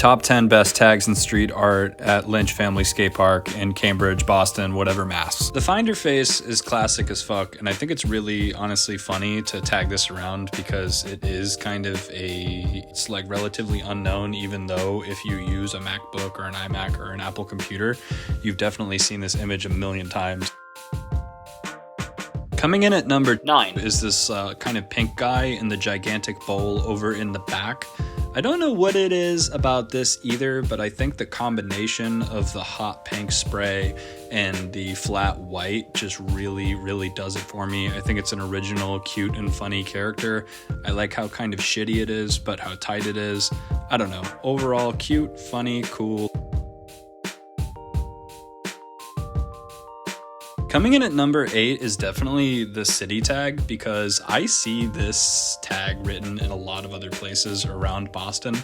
Top 10 best tags in street art at Lynch Family Skatepark in Cambridge, Boston, whatever, Mass. The Finder face is classic as fuck, and I think it's really honestly funny to tag this around because it is kind of it's like relatively unknown, even though if you use a MacBook or an iMac or an Apple computer, you've definitely seen this image a million times. Coming in at number 9 is this kind of pink guy in the gigantic bowl over in the back. I don't know what it is about this either, but I think the combination of the hot pink spray and the flat white just really does it for me. I think it's an original, cute, and funny character. I like how kind of shitty it is, but how tight it is. I don't know. Overall, cute, funny, cool. Coming in at number 8 is definitely the city tag, because I see this tag written in a lot of other places around Boston.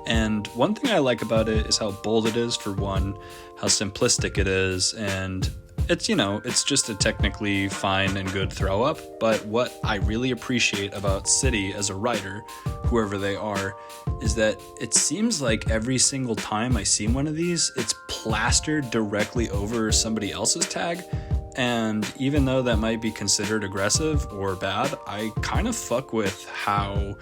And one thing I like about it is how bold it is, for one, how simplistic it is, and it's just a technically fine and good throw up. But what I really appreciate about City as a writer, whoever they are, is that it seems like every single time I see one of these, it's plastered directly over somebody else's tag. And even though that might be considered aggressive or bad, I kind of fuck with how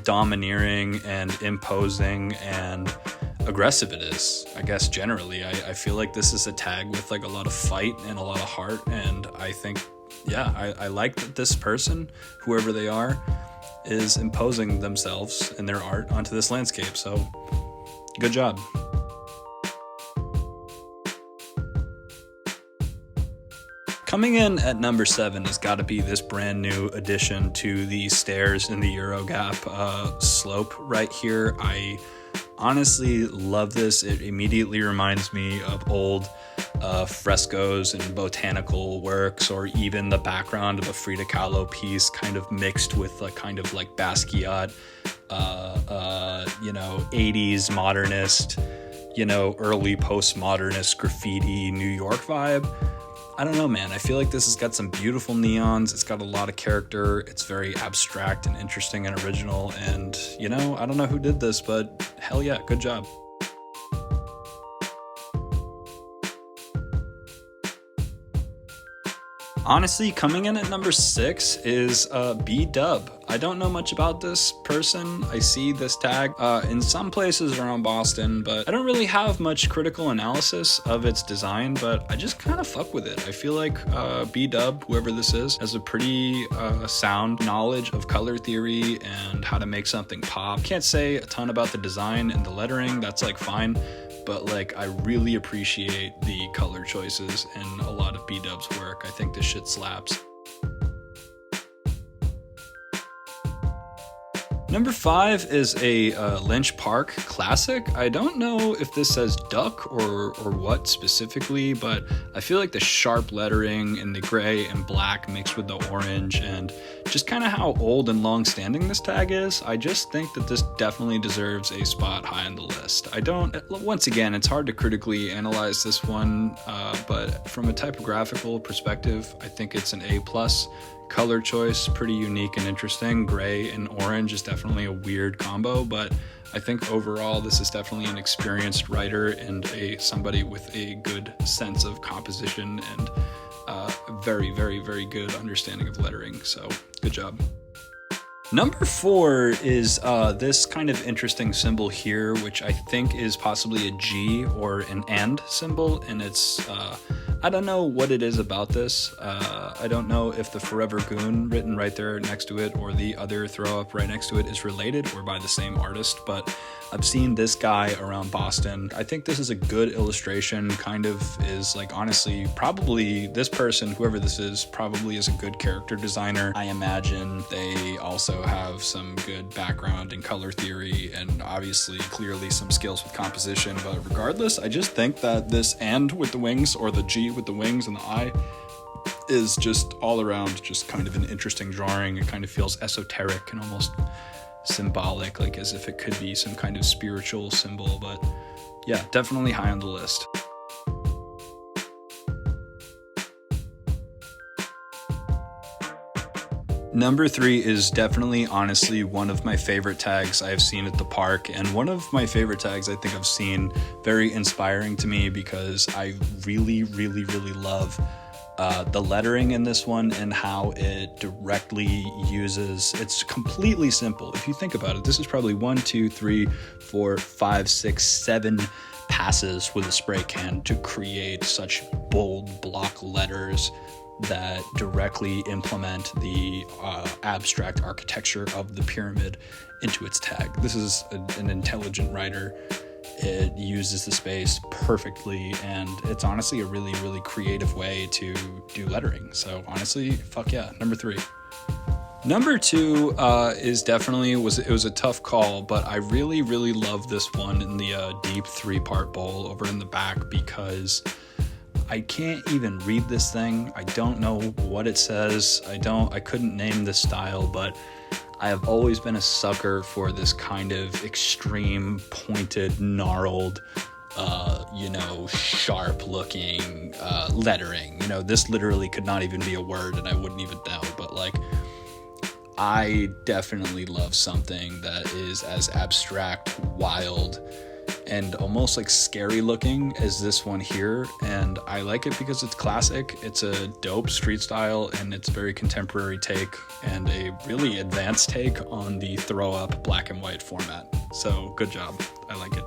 domineering and imposing and aggressive it is. I guess generally, I feel like this is a tag with like a lot of fight and a lot of heart. And I think, I like that this person, whoever they are, is imposing themselves and their art onto this landscape. So good job. Coming in at number 7 has got to be this brand new addition to the stairs in the Eurogap slope right here. I honestly love this. It immediately reminds me of old frescoes and botanical works, or even the background of a Frida Kahlo piece kind of mixed with a kind of like Basquiat, 80s modernist, early postmodernist graffiti New York vibe. I don't know, man. I feel like this has got some beautiful neons. It's got a lot of character. It's very abstract and interesting and original. And, I don't know who did this, but hell yeah, good job. Honestly, coming in at number 6 is Bdub. I don't know much about this person. I see this tag in some places around Boston, but I don't really have much critical analysis of its design, but I just kind of fuck with it. I feel like Bdub, whoever this is, has a pretty sound knowledge of color theory and how to make something pop. Can't say a ton about the design and the lettering, that's like fine. But like, I really appreciate the color choices in a lot of Bdub's work. I think this shit slaps. Number 5 is a Lynch Park classic. I don't know if this says duck or what specifically, but I feel like the sharp lettering and the gray and black mixed with the orange and just kind of how old and long-standing this tag is, I just think that this definitely deserves a spot high on the list. Once again, it's hard to critically analyze this one, but from a typographical perspective, I think it's an A+. Color choice, pretty unique and interesting. Gray and orange is definitely a weird combo, but I think overall this is definitely an experienced writer and somebody with a good sense of composition and very good understanding of lettering. So good job. Number 4 is this kind of interesting symbol here, which I think is possibly a G or an and symbol, and it's I don't know what it is about this. I don't know if the Forever Goon written right there next to it or the other throw up right next to it is related or by the same artist, but I've seen this guy around Boston. I think this is a good illustration, kind of is like, honestly, probably this person, whoever this is, probably is a good character designer. I imagine they also have some good background in color theory and obviously clearly some skills with composition, but regardless, I just think that this and with the wings, or the G with the wings and the I, is just all around just kind of an interesting drawing. It kind of feels esoteric and almost symbolic, like as if it could be some kind of spiritual symbol, but yeah, definitely high on the list. Number 3 is definitely, honestly, one of my favorite tags I've seen at the park, and one of my favorite tags I think I've seen, very inspiring to me because I really, really, really love the lettering in this one and how it directly uses, it's completely simple. If you think about it, this is probably 1, 2, 3, 4, 5, 6, 7 passes with a spray can to create such bold block letters that directly implement the abstract architecture of the pyramid into its tag. This is an intelligent writer. It uses the space perfectly, and it's honestly a really, really creative way to do lettering. So honestly, fuck yeah, number 3. Number 2 is definitely, it was a tough call, but I really, really love this one in the deep 3-part bowl over in the back because I can't even read this thing. I don't know what it says. I couldn't name the style, but I have always been a sucker for this kind of extreme, pointed, gnarled, sharp looking lettering. This literally could not even be a word and I wouldn't even know, but like, I definitely love something that is as abstract, wild, and almost like scary looking as this one here. And I like it because it's classic, it's a dope street style, and it's a very contemporary take and a really advanced take on the throw up black and white format. So good job, I like it.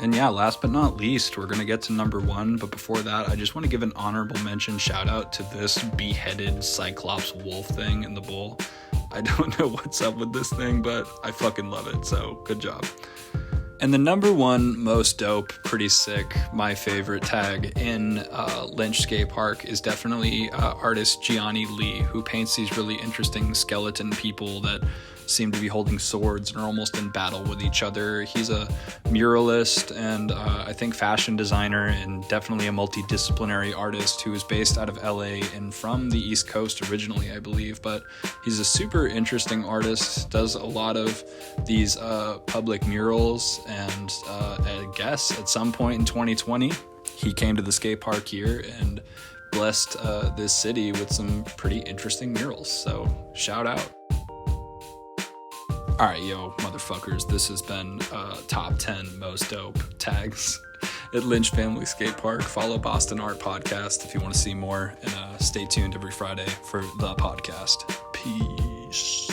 And yeah, last but not least, we're gonna get to number 1, but before that, I just want to give an honorable mention shout out to this beheaded Cyclops wolf thing in the bowl. I don't know what's up with this thing, but I fucking love it, so good job. And the number 1 most dope, pretty sick, my favorite tag in Lynch Skatepark is definitely artist Gianni Lee, who paints these really interesting skeleton people that seem to be holding swords and are almost in battle with each other. He's a muralist and I think fashion designer, and definitely a multidisciplinary artist who is based out of LA and from the East Coast originally, I believe. But he's a super interesting artist, does a lot of these public murals, and I guess at some point in 2020, he came to the skate park here and blessed this city with some pretty interesting murals. So shout out. Alright, yo, motherfuckers, this has been top 10 most dope tags at Lynch Family Skate Park. Follow Boston Art Podcast if you want to see more, and stay tuned every Friday for the podcast. Peace.